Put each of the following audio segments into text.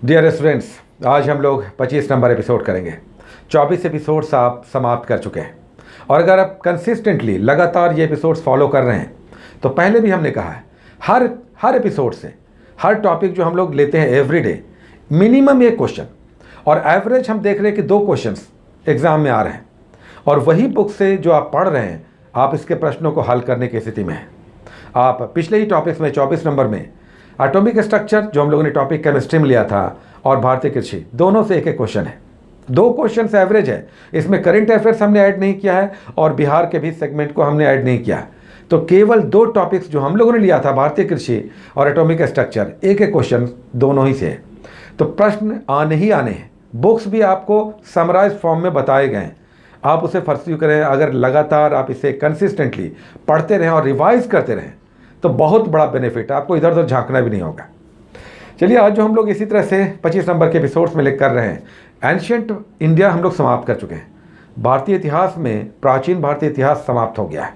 Dear students, आज हम लोग 25 नंबर एपिसोड करेंगे। 24 एपिसोड्स आप समाप्त कर चुके हैं और अगर आप कंसिस्टेंटली लगातार ये एपिसोड्स फॉलो कर रहे हैं तो पहले भी हमने कहा है हर एपिसोड से हर टॉपिक जो हम लोग लेते हैं एवरीडे मिनिमम एक क्वेश्चन और एवरेज हम देख रहे हैं कि 2 क्वेश्चंस एग्जाम में आ रहे हैं और वही बुक से जो आप पढ़ रहे हैं आप इसके प्रश्नों को हल करने की स्थिति में हैं। आप पिछले ही टॉपिक्स में 24 नंबर में एटॉमिक स्ट्रक्चर जो हम लोगों ने टॉपिक केमिस्ट्री में लिया था और भारतीय कृषि दोनों से एक एक क्वेश्चन है। 2 क्वेश्चन से एवरेज है। इसमें करंट अफेयर्स हमने ऐड नहीं किया है और बिहार के भी सेगमेंट को हमने ऐड नहीं किया है। तो केवल 2 टॉपिक्स जो हम लोगों ने लिया था भारतीय कृषि और एटॉमिक स्ट्रक्चर एक एक क्वेश्चन दोनों ही से है। तो प्रश्न आने ही आने हैं। बुक्स भी आपको समराइज फॉर्म में बताए गए हैं। आप उसे फर्स्यू करें। अगर लगातार आप इसे कंसिस्टेंटली पढ़ते रहें और रिवाइज करते रहें तो बहुत बड़ा बेनिफिट है। आपको इधर उधर झांकना भी नहीं होगा। चलिए, आज जो हम लोग इसी तरह से 25 नंबर के एपिसोड्स में कर रहे हैं एंशिएंट इंडिया हम लोग समाप्त कर चुके हैं। भारतीय इतिहास में प्राचीन भारतीय इतिहास समाप्त हो गया है।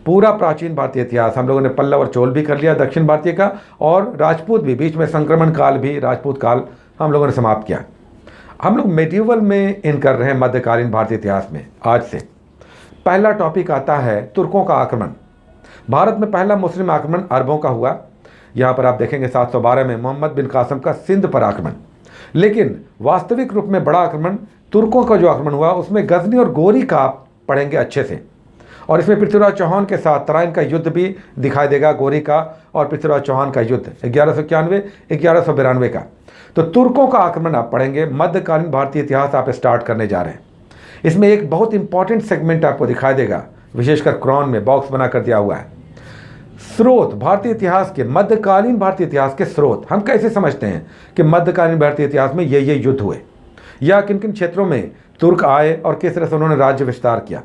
पूरा प्राचीन भारतीय इतिहास हम लोगों ने पल्लव और चोल भी कर लिया दक्षिण भारतीय का, और राजपूत भी, बीच में संक्रमण काल भी राजपूत काल हम लोगों ने समाप्त किया। हम लोग मेडिवल में इन कर रहे हैं मध्यकालीन भारतीय इतिहास में। आज से पहला टॉपिक आता है तुर्कों का आक्रमण। भारत में पहला मुस्लिम आक्रमण अरबों का हुआ। यहाँ पर आप देखेंगे 712 में मोहम्मद बिन कासिम का सिंध पर आक्रमण। लेकिन वास्तविक रूप में बड़ा आक्रमण तुर्कों का जो आक्रमण हुआ उसमें गजनी और गोरी का आप पढ़ेंगे अच्छे से, और इसमें पृथ्वीराज चौहान के साथ तराइन का युद्ध भी दिखाई देगा, गोरी का और पृथ्वीराज चौहान का युद्ध 1191-1192 का। तो तुर्कों का आक्रमण आप पढ़ेंगे। मध्यकालीन भारतीय इतिहास आप स्टार्ट करने जा रहे हैं। इसमें एक बहुत इंपॉर्टेंट सेगमेंट आपको दिखाई देगा, विशेषकर क्रॉन में बॉक्स बना कर दिया हुआ है। स्रोत भारतीय इतिहास के, मध्यकालीन भारतीय इतिहास के स्रोत। हम कैसे समझते हैं कि मध्यकालीन भारतीय इतिहास में ये युद्ध हुए या किन किन क्षेत्रों में तुर्क आए और किस तरह से उन्होंने राज्य विस्तार किया।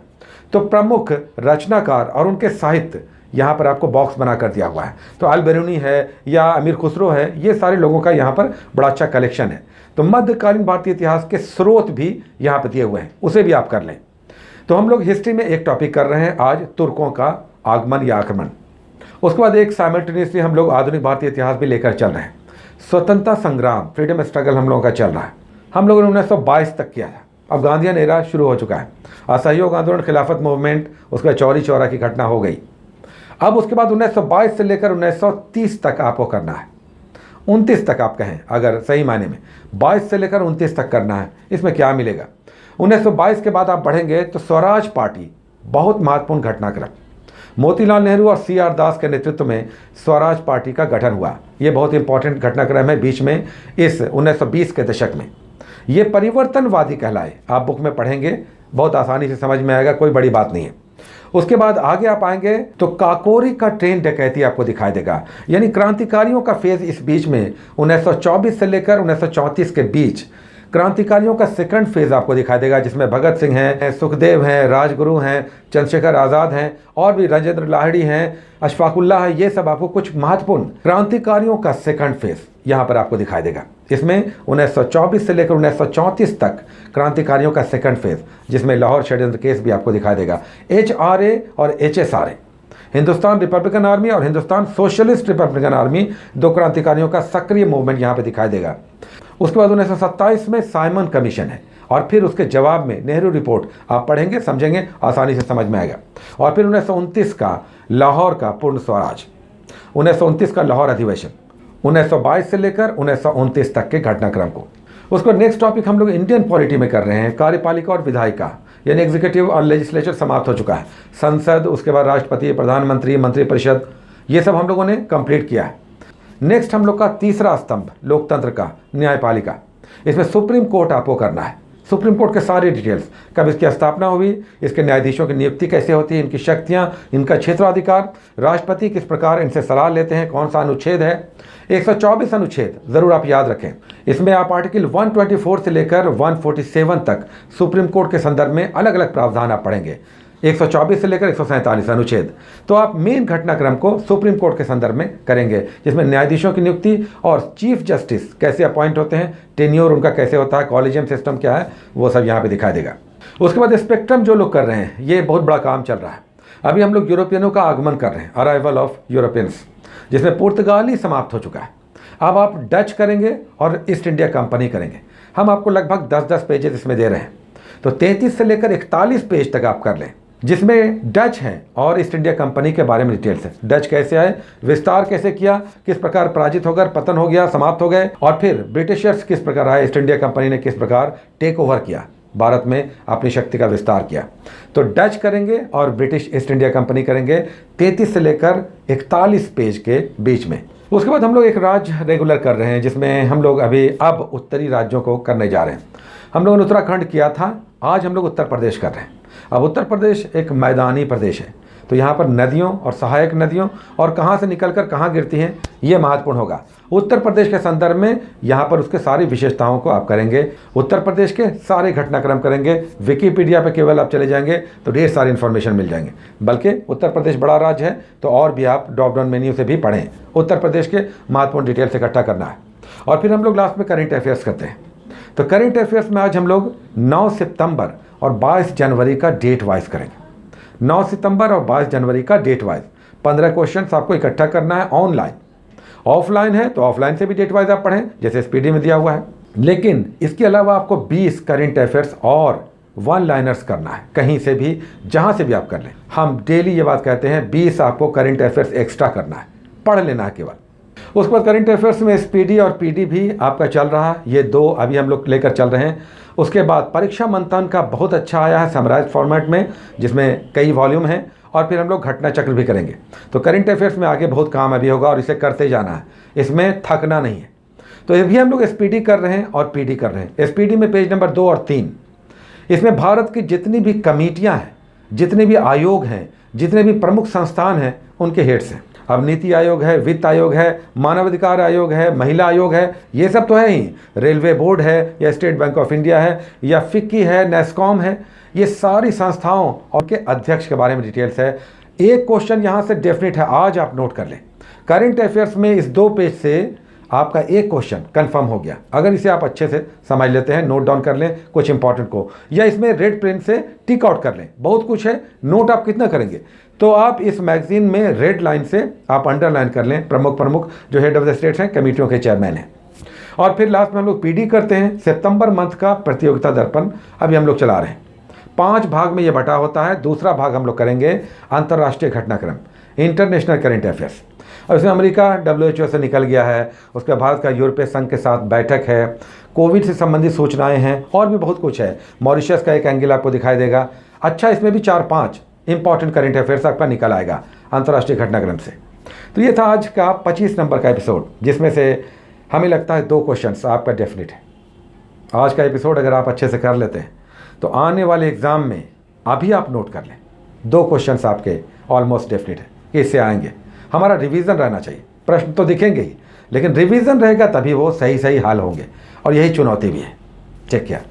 तो प्रमुख रचनाकार और उनके साहित्य यहाँ पर आपको बॉक्स बना कर दिया हुआ है। तो अल बेरूनी है या अमीर खुसरो है, ये सारे लोगों का यहाँ पर बड़ा अच्छा कलेक्शन है। तो मध्यकालीन भारतीय इतिहास के स्रोत भी यहाँ पर दिए हुए हैं, उसे भी आप कर लें। तो हम लोग हिस्ट्री में एक टॉपिक कर रहे हैं आज, तुर्कों का आगमन या आक्रमण। उसके बाद एक साइमल्टेनियसली हम लोग आधुनिक भारतीय इतिहास भी लेकर चल रहे हैं। स्वतंत्रता संग्राम, फ्रीडम स्ट्रगल हम लोगों का चल रहा है। हम लोगों ने 1922 तक किया था। अब गांधीयन एरा शुरू हो चुका है। असहयोग आंदोलन, खिलाफत मूवमेंट, उसके बाद चौरी चौरा की घटना हो गई। अब उसके बाद 1922 से लेकर 1930 तक आपको करना है। 29 तक आप कहें अगर सही मायने में, 22 से लेकर 29 तक करना है। इसमें क्या मिलेगा? 1922 के बाद आप बढ़ेंगे तो स्वराज पार्टी, बहुत महत्वपूर्ण घटनाक्रम। मोतीलाल नेहरू और CR दास के नेतृत्व में स्वराज पार्टी का गठन हुआ। ये बहुत इंपॉर्टेंट घटनाक्रम है बीच में, इस 1920 के दशक में। ये परिवर्तनवादी कहलाए। आप बुक में पढ़ेंगे, बहुत आसानी से समझ में आएगा, कोई बड़ी बात नहीं है। उसके बाद आगे आप आएंगे तो काकोरी का ट्रेन डकैती आपको दिखाई देगा, यानी क्रांतिकारियों का फेज इस बीच में 1924 से लेकर 1934 के बीच क्रांतिकारियों का सेकंड फेज आपको दिखाई देगा, जिसमें भगत सिंह हैं, सुखदेव हैं, राजगुरु हैं, चंद्रशेखर आज़ाद हैं और भी राजेंद्र लाहिड़ी हैं, अशफाकुल्लाह है। ये सब आपको कुछ महत्वपूर्ण क्रांतिकारियों का सेकंड फेज यहाँ पर आपको दिखाई देगा। इसमें 1924 से लेकर 1934 तक क्रांतिकारियों का सेकंड फेज, जिसमें लाहौर षड्यंत्र केस भी आपको दिखाई देगा। HRA और HSRA, हिंदुस्तान रिपब्लिकन आर्मी और हिंदुस्तान सोशलिस्ट रिपब्लिकन आर्मी, 2 क्रांतिकारियों का सक्रिय मूवमेंट यहाँ पे दिखाई देगा। उसके बाद 1927 में साइमन कमीशन है और फिर उसके जवाब में नेहरू रिपोर्ट आप पढ़ेंगे, समझेंगे, आसानी से समझ में आएगा। और फिर 1929 का लाहौर का पूर्ण स्वराज, 1929 का लाहौर अधिवेशन, 1922 से लेकर 1929 तक के घटनाक्रम को। उसको नेक्स्ट टॉपिक हम लोग इंडियन पॉलिटी में कर रहे हैं, कार्यपालिका और विधायिका, यानी एग्जीक्यूटिव और लेजिस्लेचर समाप्त हो चुका है। संसद, उसके बाद राष्ट्रपति, प्रधानमंत्री, मंत्रिपरिषद, ये सब हम लोगों ने कंप्लीट किया है। नेक्स्ट हम लोग का तीसरा स्तंभ लोकतंत्र का, न्यायपालिका। इसमें सुप्रीम कोर्ट आपको करना है। सुप्रीम कोर्ट के सारे डिटेल्स, कब इसकी स्थापना हुई, इसके न्यायाधीशों की नियुक्ति कैसे होती है, इनकी शक्तियां, इनका क्षेत्राधिकार, राष्ट्रपति किस प्रकार इनसे सलाह लेते हैं, कौन सा अनुच्छेद है, 124 अनुच्छेद ज़रूर आप याद रखें। इसमें आप आर्टिकल 124 से लेकर 147 तक सुप्रीम कोर्ट के संदर्भ में अलग अलग प्रावधान आप पढ़ेंगे। 124 से लेकर 147 अनुच्छेद। तो आप मेन घटनाक्रम को सुप्रीम कोर्ट के संदर्भ में करेंगे, जिसमें न्यायाधीशों की नियुक्ति और चीफ जस्टिस कैसे अपॉइंट होते हैं, टेन्योर उनका कैसे होता है, कॉलेजियम सिस्टम क्या है, वो सब यहाँ पे दिखाई देगा। उसके बाद स्पेक्ट्रम जो लोग कर रहे हैं, ये बहुत बड़ा काम चल रहा है। अभी हम लोग यूरोपियनों का आगमन कर रहे हैं, अराइवल ऑफ यूरोपियंस, जिसमें पुर्तगाली समाप्त हो चुका है। अब आप डच करेंगे और ईस्ट इंडिया कंपनी करेंगे। हम आपको लगभग 10-10 पेजेस इसमें दे रहे हैं, तो 33 से लेकर 41 पेज तक आप कर लें, जिसमें डच हैं और ईस्ट इंडिया कंपनी के बारे में डिटेल्स है। डच कैसे आए, विस्तार कैसे किया, किस प्रकार पराजित होकर पतन हो गया, समाप्त हो गए, और फिर ब्रिटिशर्स किस प्रकार आए, ईस्ट इंडिया कंपनी ने किस प्रकार टेक ओवर किया, भारत में अपनी शक्ति का विस्तार किया। तो डच करेंगे और ब्रिटिश ईस्ट इंडिया कंपनी करेंगे 33 से लेकर 41 पेज के बीच में। उसके बाद हम लोग एक राज्य रेगुलर कर रहे हैं, जिसमें हम लोग अभी अब उत्तरी राज्यों को करने जा रहे हैं। हम लोगों ने उत्तराखंड किया था, आज हम लोग उत्तर प्रदेश कर रहे हैं। अब उत्तर प्रदेश एक मैदानी प्रदेश है, तो यहाँ पर नदियों और सहायक नदियों और कहाँ से निकलकर कहाँ गिरती हैं, ये महत्वपूर्ण होगा। उत्तर प्रदेश के संदर्भ में यहाँ पर उसके सारी विशेषताओं को आप करेंगे, उत्तर प्रदेश के सारे घटनाक्रम करेंगे। विकिपीडिया पे केवल आप चले जाएंगे तो ढेर सारी इन्फॉर्मेशन मिल जाएंगे। बल्कि उत्तर प्रदेश बड़ा राज्य है, तो और भी आप ड्रॉप डाउन मेन्यू से भी पढ़ें, उत्तर प्रदेश के महत्वपूर्ण डिटेल्स इकट्ठा करना है। और फिर हम लोग लास्ट में करेंट अफेयर्स करते हैं। तो करेंट अफेयर्स में आज हम लोग 9 सितंबर और 22 जनवरी का डेट वाइज करेंगे। 9 सितंबर और 22 जनवरी का डेट वाइज 15 क्वेश्चंस आपको इकट्ठा करना है ऑनलाइन। ऑफलाइन है तो ऑफलाइन से भी डेट वाइज आप पढ़ें, जैसे स्पीडी में दिया हुआ है। लेकिन इसके अलावा आपको 20 करेंट अफेयर्स और 1 लाइनर्स करना है, कहीं से भी जहां से भी आप कर लें। हम डेली ये बात कहते हैं, 20 आपको करेंट अफेयर्स एक्स्ट्रा करना है, पढ़ लेना है केवल। उसके बाद करेंट अफेयर्स में स्पीडी और पीडी भी आपका चल रहा है, ये 2 अभी हम लोग लेकर चल रहे हैं। उसके बाद परीक्षा मंथन का बहुत अच्छा आया है समराइज फॉर्मेट में, जिसमें कई वॉल्यूम हैं, और फिर हम लोग घटना चक्र भी करेंगे। तो करेंट अफेयर्स में आगे बहुत काम अभी होगा और इसे करते जाना है, इसमें थकना नहीं है। तो ये भी हम लोग एसपीडी कर रहे हैं और पीडी कर रहे हैं। एसपीडी में पेज नंबर 2 और 3, इसमें भारत की जितनी भी कमेटियाँ हैं, जितने भी आयोग हैं, जितने भी प्रमुख संस्थान हैं, उनके हेड्स हैं। अब नीति आयोग है, वित्त आयोग है, मानवाधिकार आयोग है, महिला आयोग है, ये सब तो है ही। रेलवे बोर्ड है, या स्टेट बैंक ऑफ इंडिया है, या फिक्की है, नेस्कॉम है, ये सारी संस्थाओं और के अध्यक्ष के बारे में डिटेल्स है। एक क्वेश्चन यहाँ से डेफिनेट है, आज आप नोट कर लें। करेंट अफेयर्स में इस 2 पेज से आपका एक क्वेश्चन कंफर्म हो गया। अगर इसे आप अच्छे से समझ लेते हैं, नोट डाउन कर लें कुछ इंपॉर्टेंट को, या इसमें रेड पेन से टिक आउट कर लें। बहुत कुछ है, नोट आप कितना करेंगे, तो आप इस मैगजीन में रेड लाइन से आप अंडरलाइन कर लें प्रमुख जो हेड ऑफ द स्टेट्स हैं, कमेटियों के चेयरमैन हैं। और फिर लास्ट में हम लोग पीडी करते हैं। सितंबर मंथ का प्रतियोगिता दर्पण अभी हम लोग चला रहे हैं, 5 भाग में ये बटा होता है। दूसरा भाग हम लोग करेंगे अंतर्राष्ट्रीय घटनाक्रम, इंटरनेशनल करेंट अफेयर्स। और इसमें अमेरिका WHO से निकल गया है, उसके बाद भारत का यूरोपीय संघ के साथ बैठक है, कोविड से संबंधित सूचनाएं हैं, और भी बहुत कुछ है। मॉरिशस का एक एंगल आपको दिखाई देगा। अच्छा, इसमें भी 4-5 इंपॉर्टेंट करेंट अफेयर्स आपका निकल आएगा अंतर्राष्ट्रीय घटनाक्रम से। तो ये था आज का 25 नंबर का एपिसोड, जिसमें से हमें लगता है 2 क्वेश्चंस आपका डेफिनेट है। आज का एपिसोड अगर आप अच्छे से कर लेते हैं तो आने वाले एग्जाम में अभी आप नोट कर लें, 2 क्वेश्चंस आपके ऑलमोस्ट डेफिनेट है कि इससे आएंगे। हमारा रिवीजन रहना चाहिए, प्रश्न तो दिखेंगे ही, लेकिन रिवीजन रहेगा तभी वो सही हल होंगे, और यही चुनौती भी है। Take care.